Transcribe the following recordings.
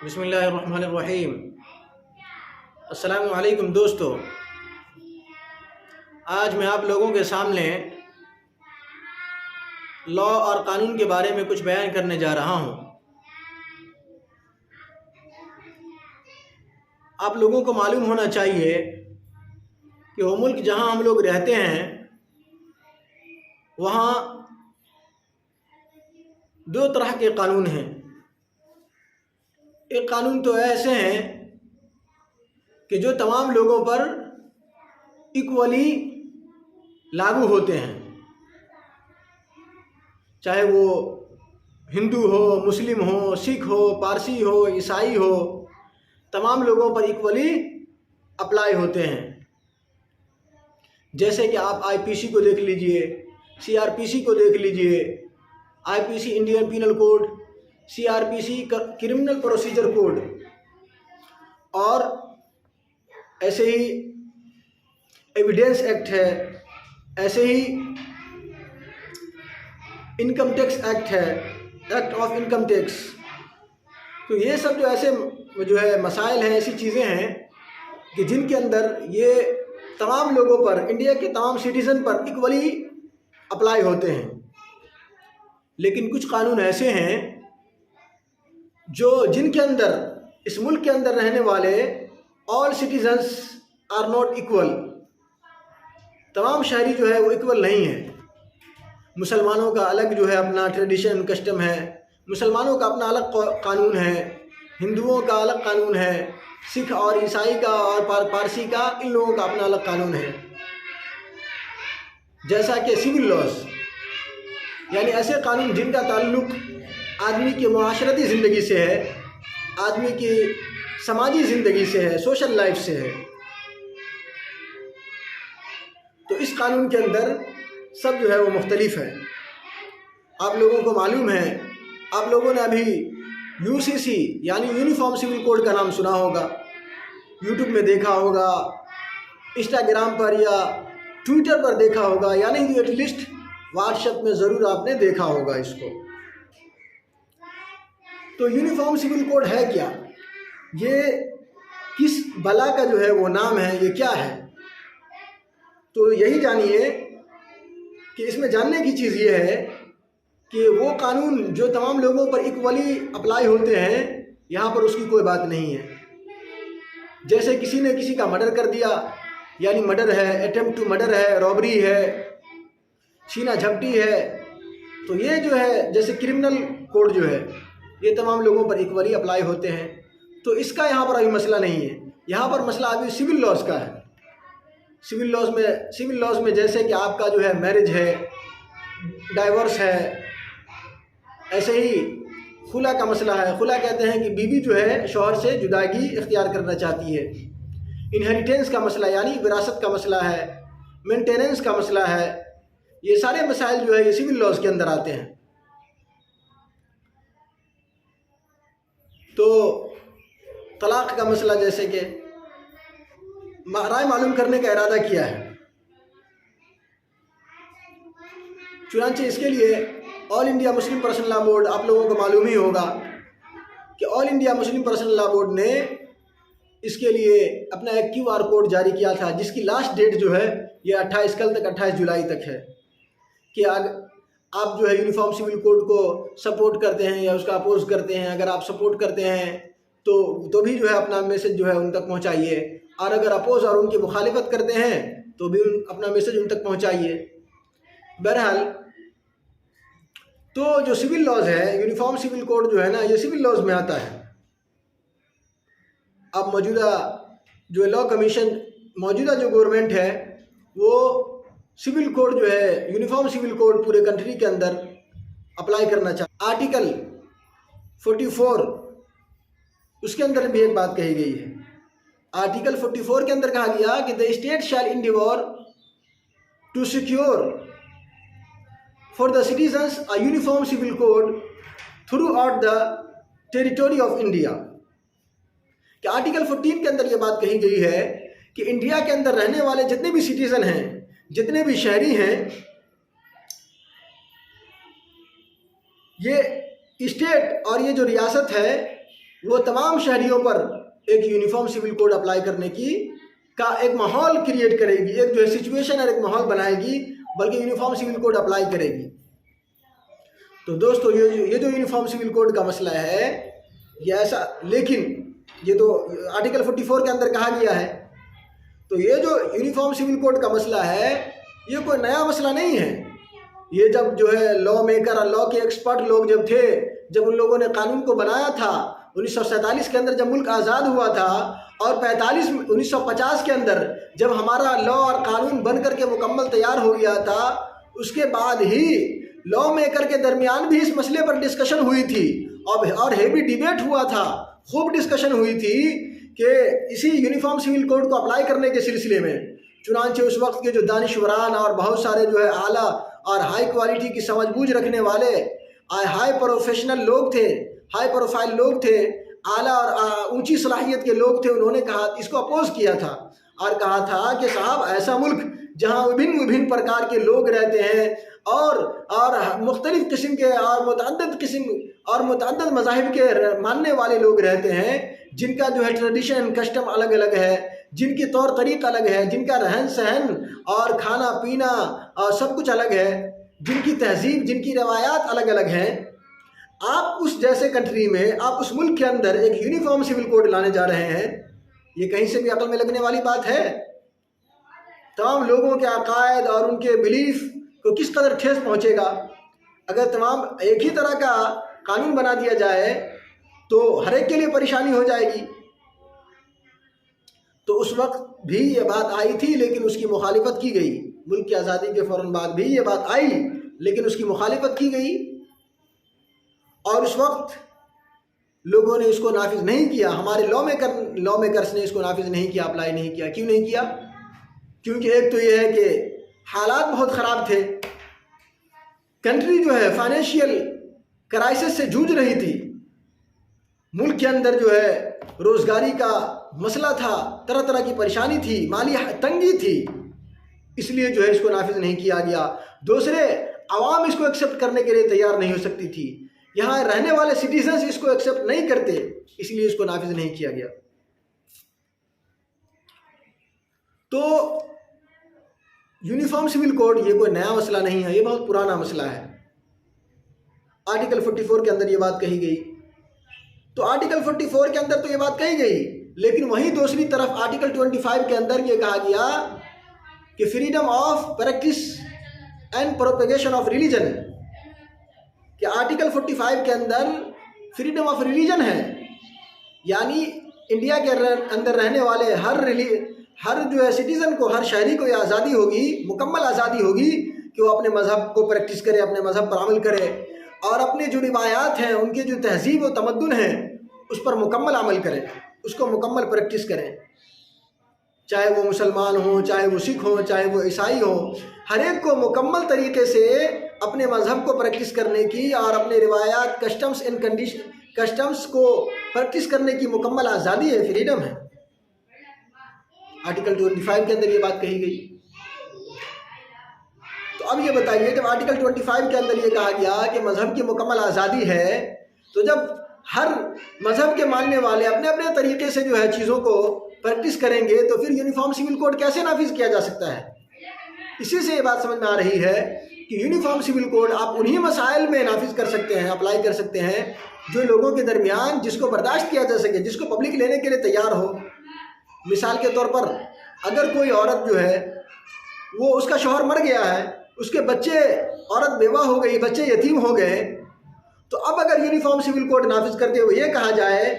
بسم اللہ الرحمن الرحیم۔ السلام علیکم دوستو، آج میں آپ لوگوں کے سامنے لا اور قانون کے بارے میں کچھ بیان کرنے جا رہا ہوں۔ آپ لوگوں کو معلوم ہونا چاہیے کہ وہ ملک جہاں ہم لوگ رہتے ہیں وہاں دو طرح کے قانون ہیں۔ ایک قانون تو ایسے ہیں کہ جو تمام لوگوں پر ایکولی لاگو ہوتے ہیں، چاہے وہ ہندو ہو، مسلم ہو، سکھ ہو، پارسی ہو، عیسائی ہو، تمام لوگوں پر ایکولی اپلائی ہوتے ہیں۔ جیسے کہ آپ آئی پی سی کو دیکھ لیجئے، سی آر پی سی کو دیکھ لیجئے، I P C Indian penal code, C R P C criminal procedure code, اور ایسے ہی ایویڈنس ایکٹ ہے، ایسے ہی انکم ٹیکس ایکٹ ہے، ایکٹ آف انکم ٹیکس۔ تو یہ سب جو ہے مسائل ہیں، ایسی چیزیں ہیں کہ جن کے اندر یہ تمام لوگوں پر، انڈیا کے تمام سٹیزن پر ایکولی اپلائی ہوتے ہیں۔ لیکن کچھ قانون ایسے ہیں جن کے اندر، اس ملک کے اندر رہنے والے آل سٹیزنس آر ناٹ ایکول، تمام شہری جو ہے وہ ایکول نہیں ہیں۔ مسلمانوں کا الگ جو ہے اپنا ٹریڈیشن کسٹم ہے، مسلمانوں کا اپنا الگ قانون ہے، ہندوؤں کا الگ قانون ہے، سکھ اور عیسائی کا اور پارسی کا، ان لوگوں کا اپنا الگ قانون ہے۔ جیسا کہ سول لاز، یعنی ایسے قانون جن کا تعلق آدمی کی معاشرتی زندگی سے ہے، آدمی کی سماجی زندگی سے ہے، سوشل لائف سے ہے۔ تو اس قانون کے اندر سب جو ہے وہ مختلف ہے۔ آپ لوگوں کو معلوم ہے، آپ لوگوں نے ابھی یو سی سی یعنی یونیفارم سول کوڈ کا نام سنا ہوگا، یوٹیوب میں دیکھا ہوگا، انسٹاگرام پر یا ٹویٹر پر دیکھا ہوگا، یعنی ایٹ لیسٹ واٹس ایپ میں ضرور آپ نے دیکھا ہوگا اس کو۔ تو یونیفارم سول کوڈ ہے کیا؟ یہ کس بلا کا جو ہے وہ نام ہے، یہ کیا ہے؟ تو یہی جانیے کہ اس میں جاننے کی چیز یہ ہے کہ وہ قانون جو تمام لوگوں پر ایکولی اپلائی ہوتے ہیں، یہاں پر اس کی کوئی بات نہیں ہے۔ جیسے کسی نے کسی کا مرڈر کر دیا، یعنی مرڈر ہے، اٹیمپٹ ٹو مرڈر ہے، رابری ہے، سینہ جھپٹی ہے، تو یہ جو ہے جیسے کرمنل کوڈ جو ہے یہ تمام لوگوں پر ایکولی اپلائی ہوتے ہیں۔ تو اس کا یہاں پر ابھی مسئلہ نہیں ہے، یہاں پر مسئلہ ابھی سول لاز کا ہے۔ سول لاز میں جیسے کہ آپ کا جو ہے میرج ہے، ڈائیورس ہے، ایسے ہی خلا کا مسئلہ ہے۔ خلا کہتے ہیں کہ بیوی جو ہے شوہر سے جدائی اختیار کرنا چاہتی ہے۔ انہیریٹنس کا مسئلہ یعنی وراثت کا مسئلہ ہے، مینٹیننس کا مسئلہ ہے، یہ سارے مسائل جو ہے یہ سول لاز کے اندر آتے ہیں۔ تو طلاق کا مسئلہ، جیسے کہ رائے معلوم کرنے کا ارادہ کیا ہے، چنانچہ اس کے لیے آل انڈیا مسلم پرسنل لا بورڈ، آپ لوگوں کو معلوم ہی ہوگا کہ آل انڈیا مسلم پرسنل لا بورڈ نے اس کے لیے اپنا ایک کیو آر کوڈ جاری کیا تھا، جس کی لاسٹ ڈیٹ جو ہے یہ 28 جولائی تک ہے، کہ آپ جو ہے یونیفارم سول کوڈ کو سپورٹ کرتے ہیں یا اس کا اپوز کرتے ہیں۔ اگر آپ سپورٹ کرتے ہیں تو بھی جو ہے اپنا میسج جو ہے ان تک پہنچائیے، اور اگر اپوز اور ان کی مخالفت کرتے ہیں تو بھی اپنا میسج ان تک پہنچائیے۔ بہرحال تو جو سول لاز ہے، یونیفارم سول کوڈ جو ہے نا، یہ سول لاز میں آتا ہے۔ اب موجودہ جو لا کمیشن، موجودہ جو گورنمنٹ ہے، وہ سول کوڈ جو ہے، یونیفارم سول کوڈ پورے کنٹری کے اندر اپلائی کرنا چاہتا ہے۔ آرٹیکل 44 اس کے اندر بھی ایک بات کہی گئی ہے۔ آرٹیکل 44 کے اندر کہا گیا کہ the state shall endeavor to secure for the citizens a uniform civil code throughout the territory of India۔ کہ آرٹیکل 14 کے اندر یہ بات کہی گئی ہے کہ انڈیا کے اندر رہنے والے جتنے بھی سٹیزن ہیں، جتنے بھی شہری ہیں، یہ اسٹیٹ اور یہ جو ریاست ہے وہ تمام شہریوں پر ایک یونیفارم سول کوڈ اپلائی کرنے کا ایک ماحول کریٹ کرے گی، ایک جو ہے سچویشن اور ایک ماحول بنائے گی، بلکہ یونیفارم سول کوڈ اپلائی کرے گی۔ تو دوستو یہ جو یونیفارم سول کوڈ کا مسئلہ ہے یہ ایسا، لیکن یہ تو آرٹیکل 44 کے اندر کہا گیا ہے، تو یہ جو یونیفارم سول کوڈ کا مسئلہ ہے یہ کوئی نیا مسئلہ نہیں ہے۔ یہ جب جو ہے لا میکر اور لا کے ایکسپرٹ لوگ جب تھے، جب ان لوگوں نے قانون کو بنایا تھا 1947 کے اندر جب ملک آزاد ہوا تھا، اور 1950 کے اندر جب ہمارا لا اور قانون بن کر کے مکمل تیار ہو گیا تھا، اس کے بعد ہی لا میکر کے درمیان بھی اس مسئلے پر ڈسکشن ہوئی تھی اور ہیوی ڈیبیٹ ہوا تھا، خوب ڈسکشن ہوئی تھی کہ اسی یونیفارم سول کوڈ کو اپلائی کرنے کے سلسلے میں۔ چنانچہ اس وقت کے جو دانشوران اور بہت سارے جو ہے اعلیٰ اور ہائی کوالٹی کی سمجھ بوجھ رکھنے والے ہائی پروفیشنل لوگ تھے، ہائی پروفائل لوگ تھے، اعلیٰ اور اونچی صلاحیت کے لوگ تھے، انہوں نے کہا، اس کو اپوز کیا تھا اور کہا تھا کہ صاحب ایسا ملک جہاں وبھن پرکار کے لوگ رہتے ہیں اور مختلف قسم کے اور متعدد مذاہب کے ماننے والے لوگ رہتے ہیں، جن کا جو ہے ٹریڈیشن کسٹم الگ الگ ہے، جن کی طور طریق الگ ہے، جن کا رہن سہن اور کھانا پینا اور سب کچھ الگ ہے، جن کی تہذیب، جن کی روایات الگ الگ ہیں، آپ اس جیسے کنٹری میں، آپ اس ملک کے اندر ایک یونیفارم سول کوڈ لانے جا رہے ہیں، یہ کہیں سے بھی عقل میں لگنے والی بات ہے؟ تمام لوگوں کے عقائد اور ان کے بلیف کو کس قدر ٹھیس پہنچے گا؟ اگر تمام ایک ہی طرح کا قانون بنا دیا جائے تو ہر ایک کے لیے پریشانی ہو جائے گی۔ تو اس وقت بھی یہ بات آئی تھی لیکن اس کی مخالفت کی گئی، ملک کی آزادی کے فوراً بعد بھی یہ بات آئی لیکن اس کی مخالفت کی گئی، اور اس وقت لوگوں نے اس کو نافذ نہیں کیا، ہمارے لا میکرس نے اس کو نافذ نہیں کیا، اپلائی نہیں کیا۔ کیوں نہیں کیا؟ کیونکہ ایک تو یہ ہے کہ حالات بہت خراب تھے، کنٹری جو ہے فائنینشیل کرائسس سے جوجھ رہی تھی، ملک کے اندر جو ہے روزگاری کا مسئلہ تھا، طرح طرح کی پریشانی تھی، مالی تنگی تھی، اس لیے جو ہے اس کو نافذ نہیں کیا گیا۔ دوسرے، عوام اس کو ایکسیپٹ کرنے کے لیے تیار نہیں ہو سکتی تھی، یہاں رہنے والے سٹیزنز اس کو ایکسیپٹ نہیں کرتے، اس لیے اس کو نافذ نہیں کیا گیا۔ تو یونیفارم سول کوڈ یہ کوئی نیا مسئلہ نہیں ہے، یہ بہت پرانا مسئلہ ہے۔ آرٹیکل 44 کے اندر یہ بات کہی گئی، تو آرٹیکل 44 کے اندر تو یہ بات کہی گئی، لیکن وہیں دوسری طرف آرٹیکل 25 کے اندر یہ کہا گیا کہ freedom of practice and propagation of religion, کہ آرٹیکل 45 کے اندر فریڈم آف ریلیجن ہے، یعنی انڈیا کے اندر رہنے والے ہر جو ہے سٹیزن کو، ہر شہری کو یہ آزادی ہوگی، مکمل آزادی ہوگی کہ وہ اپنے مذہب کو پریکٹس کرے، اپنے مذہب پر عمل کرے، اور اپنے جو روایات ہیں، ان کے جو تہذیب و تمدن ہیں، اس پر مکمل عمل کریں، اس کو مکمل پریکٹس کریں، چاہے وہ مسلمان ہوں، چاہے وہ سکھ ہوں، چاہے وہ عیسائی ہوں، ہر ایک کو مکمل طریقے سے اپنے مذہب کو پریکٹس کرنے کی اور اپنے روایات، کسٹمز کو پریکٹس کرنے کی مکمل آزادی ہے، فریڈم ہے۔ آرٹیکل 25 کے اندر یہ بات کہی گئی۔ تو اب یہ بتائیے، جب آرٹیکل 25 کے اندر یہ کہا گیا کہ مذہب کی مکمل آزادی ہے، تو جب ہر مذہب کے ماننے والے اپنے اپنے طریقے سے جو ہے چیزوں کو پریکٹس کریں گے تو پھر یونیفارم سول کوڈ کیسے نافذ کیا جا سکتا ہے؟ اسی سے یہ بات سمجھ میں آ رہی ہے کہ یونیفارم سول کوڈ آپ انہی مسائل میں نافذ کر سکتے ہیں، اپلائی کر سکتے ہیں جو لوگوں کے درمیان جس کو برداشت کیا جا سکے، جس کو پبلک لینے کے لیے تیار ہو۔ مثال کے طور پر، اگر کوئی عورت جو ہے وہ اس کا شوہر مر گیا ہے، اس کے بچے، عورت بیوہ ہو گئی، بچے یتیم ہو گئے، تو اب اگر یونیفارم سول کوڈ نافذ کرتے ہوئے یہ کہا جائے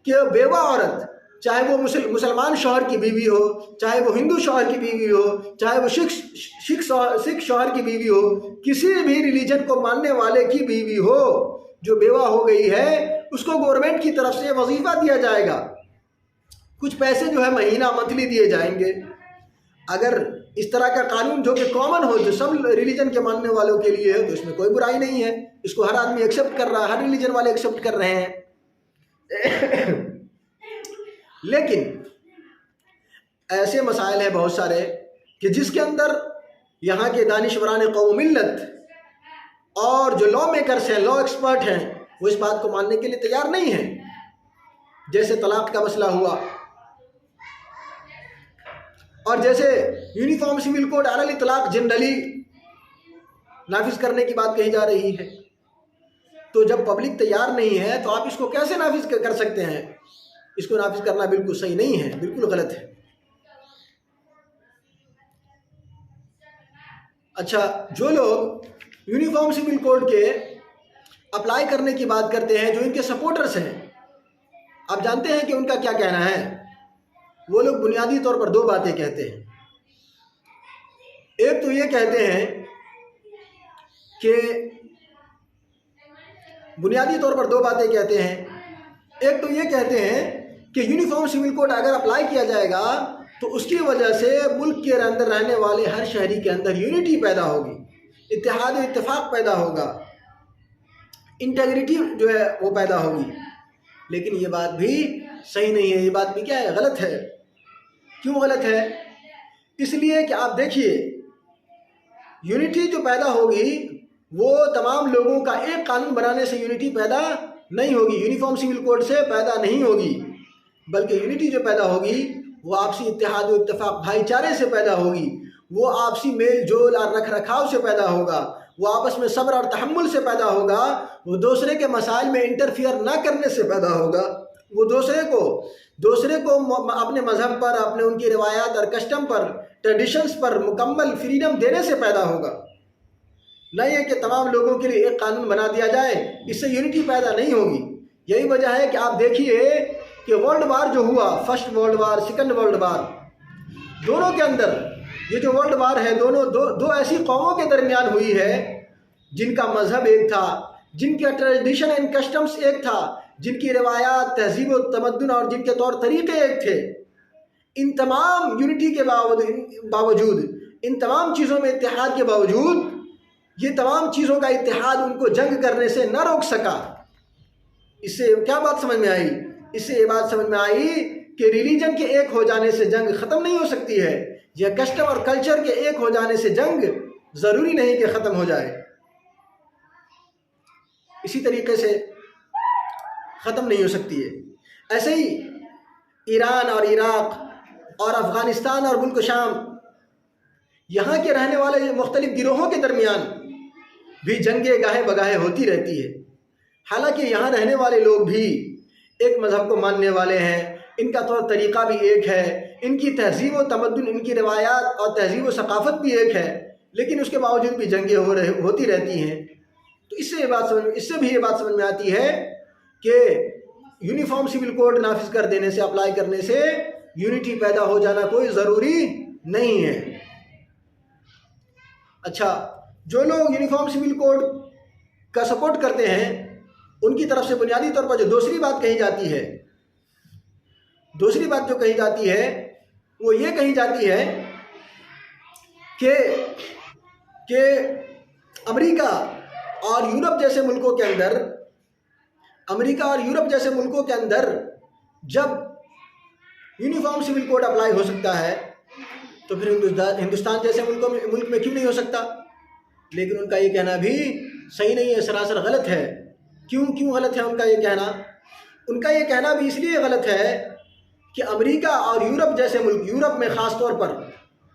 کہ بیوہ عورت، چاہے وہ مسلمان شوہر کی بیوی ہو، چاہے وہ ہندو شوہر کی بیوی ہو، چاہے وہ سکھ شوہر کی بیوی ہو، کسی بھی ریلیجن کو ماننے والے کی بیوی ہو جو بیوہ ہو گئی ہے، اس کو گورنمنٹ کی طرف سے وظیفہ دیا جائے گا، کچھ پیسے جو ہے مہینہ منتھلی دیے جائیں گے۔ اگر اس طرح کا قانون جو کہ کامن ہو، جو سب ریلیجن کے ماننے والوں کے لیے ہے، تو اس میں کوئی برائی نہیں ہے، اس کو ہر آدمی ایکسیپٹ کر رہا ہے، ہر ریلیجن والے ایکسیپٹ کر رہے ہیں۔ لیکن ایسے مسائل ہیں بہت سارے کہ جس کے اندر یہاں کے دانشوران قوم ملت اور جو لا میکرس ہیں، لا ایکسپرٹ ہیں، وہ اس بات کو ماننے کے لیے تیار نہیں ہیں۔ جیسے طلاق کا مسئلہ ہوا، اور جیسے یونیفارم سول کوڈ علی الاطلاق جنرلی نافذ کرنے کی بات کہی جا رہی ہے، تو جب پبلک تیار نہیں ہے تو آپ اس کو کیسے نافذ کر سکتے ہیں؟ اس کو نافذ کرنا بالکل صحیح نہیں ہے، بالکل غلط ہے۔ اچھا، جو لوگ یونیفارم سول کوڈ کے اپلائی کرنے کی بات کرتے ہیں، جو ان کے سپورٹرز ہیں، آپ جانتے ہیں کہ ان کا کیا کہنا ہے؟ وہ لوگ بنیادی طور پر دو باتیں کہتے ہیں۔ ایک تو یہ کہتے ہیں کہ بنیادی طور پر دو باتیں کہتے ہیں۔ ایک تو یہ کہتے ہیں کہ یونیفارم سول کوڈ اگر اپلائی کیا جائے گا تو اس کی وجہ سے ملک کے اندر رہنے والے ہر شہری کے اندر یونٹی پیدا ہوگی، اتحاد و اتفاق پیدا ہوگا، انٹیگریٹی جو ہے وہ پیدا ہوگی۔ لیکن یہ بات بھی صحیح نہیں ہے، یہ بات بھی کیا ہے؟ غلط ہے۔ کیوں غلط ہے؟ اس لیے کہ آپ دیکھیے، یونٹی جو پیدا ہوگی وہ تمام لوگوں کا ایک قانون بنانے سے یونٹی پیدا نہیں ہوگی، یونیفارم سول کوڈ سے پیدا نہیں ہوگی، بلکہ یونٹی جو پیدا ہوگی وہ آپسی اتحاد و اتفاق، بھائی چارے سے پیدا ہوگی، وہ آپسی میل جول اور رکھ رکھاؤ سے پیدا ہوگا، وہ آپس میں صبر اور تحمل سے پیدا ہوگا، وہ دوسرے کے مسائل میں انٹرفیئر نہ کرنے سے پیدا ہوگا، وہ دوسرے کو اپنے مذہب پر، اپنے ان کی روایات اور کسٹم پر، ٹریڈیشنز پر مکمل فریڈم دینے سے پیدا ہوگا۔ نہ یہ کہ تمام لوگوں کے لیے ایک قانون بنا دیا جائے، اس سے یونٹی پیدا نہیں ہوگی۔ یہی وجہ ہے کہ آپ دیکھیے کہ ورلڈ وار جو ہوا، first world war, second world war, دونوں کے اندر یہ جو ورلڈ وار ہے دو ایسی قوموں کے درمیان ہوئی ہے جن کا مذہب ایک تھا، جن کا ٹریڈیشن اینڈ کسٹمز ایک تھا، جن کی روایات، تہذیب و تمدن اور جن کے طور طریقے ایک تھے۔ ان تمام یونٹی کے باوجود، ان تمام چیزوں میں اتحاد کے باوجود، یہ تمام چیزوں کا اتحاد ان کو جنگ کرنے سے نہ روک سکا۔ اس سے کیا بات سمجھ میں آئی؟ اس سے یہ بات سمجھ میں آئی کہ ریلیجن کے ایک ہو جانے سے جنگ ختم نہیں ہو سکتی ہے، یا کسٹم اور کلچر کے ایک ہو جانے سے جنگ ضروری نہیں کہ ختم ہو جائے۔ اسی طریقے سے ختم نہیں ہو سکتی ہے۔ ایسے ہی ایران اور عراق اور افغانستان اور ملک شام، یہاں کے رہنے والے مختلف گروہوں کے درمیان بھی جنگیں گاہے بگاہے ہوتی رہتی ہے۔ حالانکہ یہاں رہنے والے لوگ بھی ایک مذہب کو ماننے والے ہیں، ان کا طور طریقہ بھی ایک ہے، ان کی تہذیب و تمدن، ان کی روایات اور تہذیب و ثقافت بھی ایک ہے، لیکن اس کے باوجود بھی جنگیں ہوتی رہتی ہیں۔ تو اس سے بھی یہ بات سمجھ میں آتی ہے کہ یونیفارم سول کوڈ نافذ کر دینے سے، اپلائی کرنے سے یونٹی پیدا ہو جانا کوئی ضروری نہیں ہے۔ اچھا، جو لوگ یونیفارم سول کوڈ کا سپورٹ کرتے ہیں، ان کی طرف سے بنیادی طور پر جو دوسری بات کہی جاتی ہے، دوسری بات جو کہی جاتی ہے وہ یہ کہی جاتی ہے کہ امریکہ اور یورپ جیسے ملکوں کے اندر، جب یونیفارم سول کوڈ اپلائی ہو سکتا ہے تو پھر ہندوستان جیسے ملک میں کیوں نہیں ہو سکتا؟ لیکن ان کا یہ کہنا بھی صحیح نہیں ہے، سراسر غلط ہے۔ کیوں غلط ہے ان کا یہ کہنا؟ ان کا یہ کہنا بھی اس لیے غلط ہے کہ امریکہ اور یورپ جیسے ملک، یورپ میں خاص طور پر،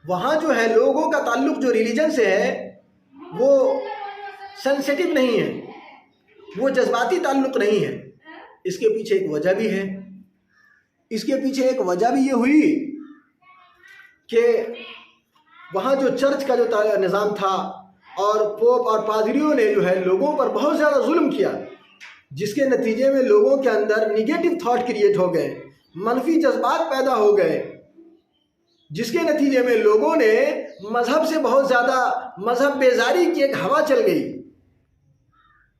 وہاں جو ہے لوگوں کا تعلق جو ریلیجن سے ہے وہ سینسیٹیو نہیں ہے، وہ جذباتی تعلق نہیں ہے۔ اس کے پیچھے ایک وجہ بھی ہے، اس کے پیچھے ایک وجہ بھی یہ ہوئی کہ وہاں جو چرچ کا جو نظام تھا اور پوپ اور پادریوں نے جو ہے لوگوں پر بہت زیادہ ظلم کیا، جس کے نتیجے میں لوگوں کے اندر نگیٹو تھاٹ کریٹ ہو گئے، منفی جذبات پیدا ہو گئے، جس کے نتیجے میں لوگوں نے مذہب سے بہت زیادہ مذہب بیزاری کی ایک ہوا چل گئی۔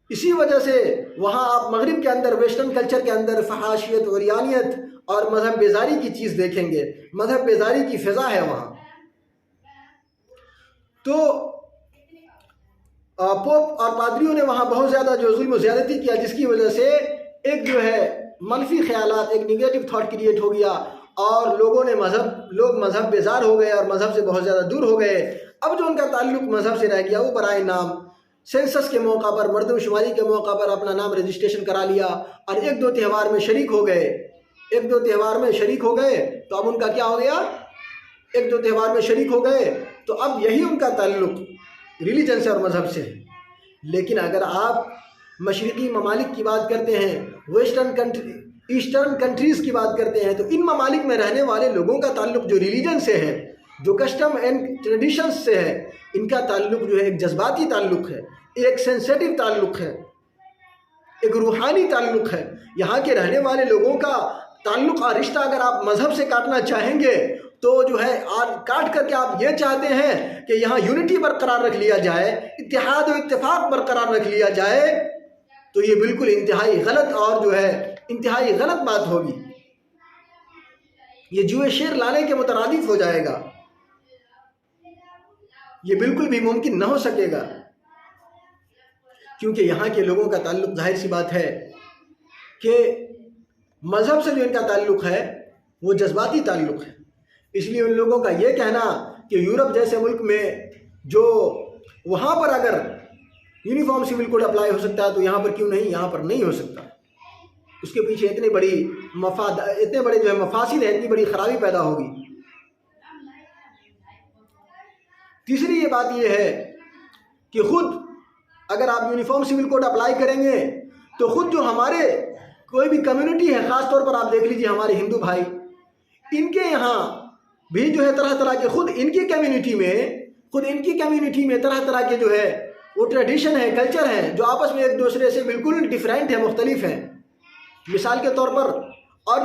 اسی وجہ سے وہاں آپ مغرب کے اندر، ویسٹرن کلچر کے اندر فحاشیت، عریانیت اور مذہب بیزاری کی چیز دیکھیں گے، مذہب بیزاری کی فضا ہے وہاں۔ تو پوپ اور پادریوں نے وہاں بہت زیادہ جو ظلم و زیادتی کیا، جس کی وجہ سے ایک جو ہے منفی خیالات، ایک نگیٹو تھاٹ کریٹ ہو گیا، اور لوگ مذہب بیزار ہو گئے اور مذہب سے بہت زیادہ دور ہو گئے۔ اب جو ان کا تعلق مذہب سے رہ گیا، وہ برائے نام سینسس کے موقع پر، مردم شماری کے موقع پر اپنا نام رجسٹریشن کرا لیا اور ایک دو تہوار میں شریک ہو گئے، ایک دو تہوار میں شریک ہو گئے تو اب ان کا کیا ہو گیا؟ ایک دو تہوار میں شریک ہو گئے تو اب یہی ان کا تعلق ریلیجن سے اور مذہب سے ہے۔ لیکن اگر آپ مشرقی ممالک کی بات کرتے ہیں، ایسٹرن کنٹریز کی بات کرتے ہیں، تو ان ممالک میں رہنے والے لوگوں کا تعلق جو ریلیجن سے ہے، جو کسٹم اینڈ ٹریڈیشنز سے ہے، ان کا تعلق جو ہے ایک جذباتی تعلق ہے، ایک سینسیٹیو تعلق ہے، ایک روحانی تعلق ہے۔ یہاں کے رہنے والے لوگوں کا تعلق اور رشتہ اگر آپ مذہب سے کاٹنا چاہیں گے تو جو ہے کاٹ کر کے آپ یہ چاہتے ہیں کہ یہاں یونٹی برقرار رکھ لیا جائے، اتحاد و اتفاق برقرار رکھ لیا جائے، تو یہ بالکل انتہائی غلط اور جو ہے انتہائی غلط بات ہوگی۔ یہ جوئے شیر لانے کے مترادف ہو جائے گا، یہ بالکل بھی ممکن نہ ہو سکے گا، کیونکہ یہاں کے لوگوں کا تعلق ظاہر سی بات ہے کہ مذہب سے جو ان کا تعلق ہے وہ جذباتی تعلق ہے۔ اس لیے ان لوگوں کا یہ کہنا کہ یورپ جیسے ملک میں جو وہاں پر اگر یونیفارم سول کوڈ اپلائی ہو سکتا ہے تو یہاں پر کیوں نہیں، یہاں پر نہیں ہو سکتا، اس کے پیچھے اتنے بڑے جو ہے مفاسد ہیں، اتنی بڑی خرابی پیدا ہوگی۔ تیسری یہ بات یہ ہے کہ خود اگر آپ یونیفارم سول کوڈ اپلائی کریں گے تو خود جو ہمارے کوئی بھی کمیونٹی ہے، خاص طور پر آپ دیکھ لیجئے ہمارے ہندو بھائی، ان کے یہاں بھی جو ہے طرح طرح کے خود ان کی کمیونٹی میں طرح طرح کے جو ہے وہ ٹریڈیشن ہے، کلچر ہیں، جو آپس میں ایک دوسرے سے بالکل ڈیفرنٹ ہیں، مختلف ہیں۔ مثال کے طور پر، اور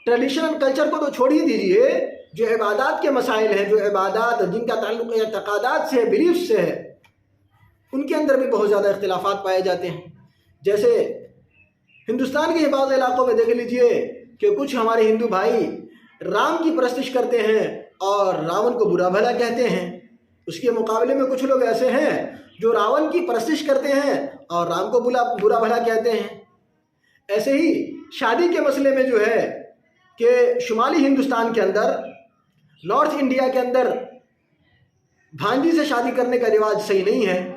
ٹریڈیشن اور کلچر کو تو چھوڑ ہی دیجئے، جو عبادات کے مسائل ہیں، جو عبادات جن کا تعلق اعتقادات سے ہے، بلیف سے ہے، ان کے اندر بھی بہت زیادہ اختلافات پائے جاتے ہیں۔ جیسے ہندوستان کے بعض علاقوں میں دیکھ لیجئے کہ کچھ ہمارے ہندو بھائی رام کی پرستش کرتے ہیں اور راون کو برا بھلا کہتے ہیں۔ اس کے مقابلے میں کچھ لوگ ایسے ہیں جو راون کی پرستش کرتے ہیں اور رام کو برا بھلا کہتے ہیں۔ ایسے ہی شادی کے مسئلے میں جو ہے کہ شمالی ہندوستان کے اندر، نارتھ انڈیا کے اندر بھانجی سے شادی کرنے کا رواج صحیح نہیں ہے،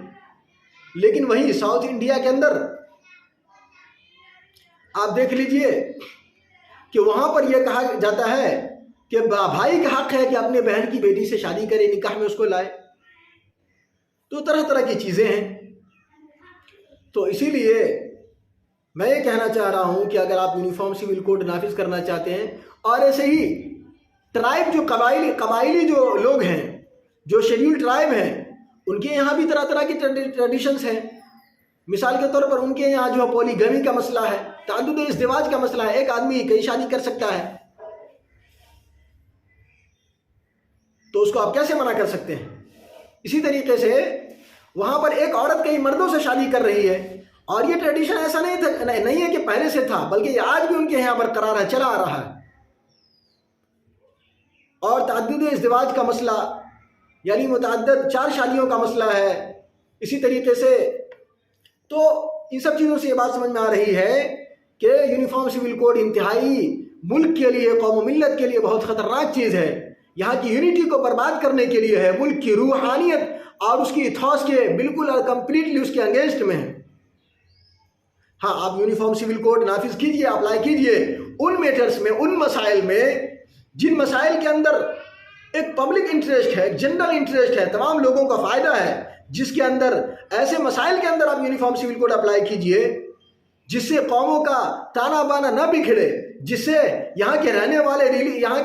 لیکن وہیں ساؤتھ انڈیا کے اندر آپ دیکھ لیجئے کہ وہاں پر یہ کہا جاتا ہے کہ بھائی کا حق ہے کہ اپنے بہن کی بیٹی سے شادی کرے، نکاح میں اس کو لائے۔ تو طرح طرح کی چیزیں ہیں۔ تو اسی لیے میں یہ کہنا چاہ رہا ہوں کہ اگر آپ یونیفارم سول کوڈ نافذ کرنا چاہتے ہیں، اور ایسے ہی ٹرائب جو قبائلی جو لوگ ہیں، جو شیڈیول ٹرائب ہیں، ان کے یہاں بھی طرح طرح کی ٹریڈیشنز ہیں۔ مثال کے طور پر ان کے یہاں جو پولی گمی کا مسئلہ ہے، تعدد ازدواج کا مسئلہ ہے، ایک آدمی کئی شادی کر سکتا ہے، تو اس کو آپ کیسے منع کر سکتے ہیں؟ اسی طریقے سے وہاں پر ایک عورت کئی مردوں سے شادی کر رہی ہے، اور یہ ٹریڈیشن ایسا نہیں ہے کہ پہلے سے تھا، بلکہ یہ آج بھی ان کے یہاں برقرار ہے، چلا آ رہا ہے۔ اور تعدد ازدواج کا مسئلہ یعنی متعدد 4 شادیوں کا مسئلہ ہے۔ اسی طریقے سے تو ان سب چیزوں سے یہ بات سمجھ میں آ رہی ہے کہ یونیفارم سول کوڈ انتہائی ملک کے لیے، قوم و ملت کے لیے بہت خطرناک چیز ہے، یہاں کی یونٹی کو برباد کرنے کے لیے ہے، ملک کی روحانیت اور اس کی ایتھوس کے بالکل اور کمپلیٹلی اس کے انگینسٹ میں ہے۔ ہاں، آپ یونیفارم سول کوڈ نافذ کیجئے، اپلائی کیجئے ان میٹرز میں، ان مسائل میں جن مسائل کے اندر ایک پبلک انٹرسٹ ہے، ایک جنرل انٹرسٹ ہے، تمام لوگوں کا فائدہ ہے، جس کے اندر ایسے مسائل کے اندر آپ یونیفارم سول کوڈ اپلائی کیجئے جس سے قوموں کا تانا بانا نہ بکھڑے، جس سے یہاں کے رہنے والے یہاں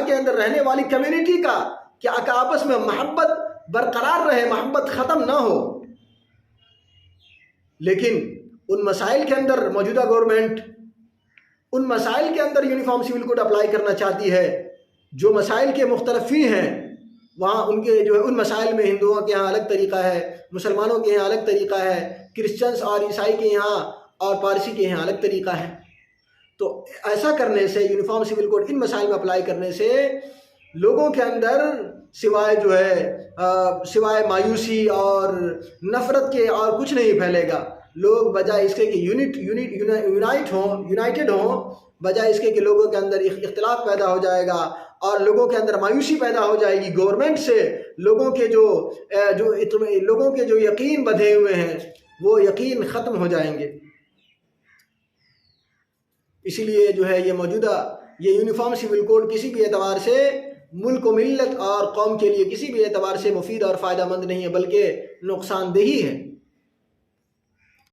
کے اندر رہنے والی کمیونٹی کا کہ آپس میں محبت برقرار رہے، محبت ختم نہ ہو۔ لیکن ان مسائل کے اندر موجودہ گورنمنٹ ان مسائل کے اندر یونیفارم سول کوڈ اپلائی کرنا چاہتی ہے، جو مسائل کے مختلفی ہیں وہاں ان کے جو ہے ان مسائل میں ہندوؤں کے یہاں الگ طریقہ ہے، مسلمانوں کے یہاں الگ طریقہ ہے، کرسچنس اور عیسائی کے یہاں اور پارسی کے یہاں الگ طریقہ ہے۔ تو ایسا کرنے سے، یونیفارم سول کوڈ ان مسائل میں اپلائی کرنے سے لوگوں کے اندر سوائے مایوسی اور نفرت کے اور کچھ نہیں پھیلے گا۔ لوگ بجائے اس کے کہ یونائٹڈ ہوں، بجائے اس کے کہ لوگوں کے اندر اختلاف پیدا ہو جائے گا اور لوگوں کے اندر مایوسی پیدا ہو جائے گی، گورنمنٹ سے لوگوں کے جو یقین بدھے ہوئے ہیں وہ یقین ختم ہو جائیں گے۔ اسی لیے جو ہے یہ موجودہ یہ یونیفارم سول کوڈ کسی بھی اعتبار سے ملک و ملت اور قوم کے لیے کسی بھی اعتبار سے مفید اور فائدہ مند نہیں ہے، بلکہ نقصان دہی ہے۔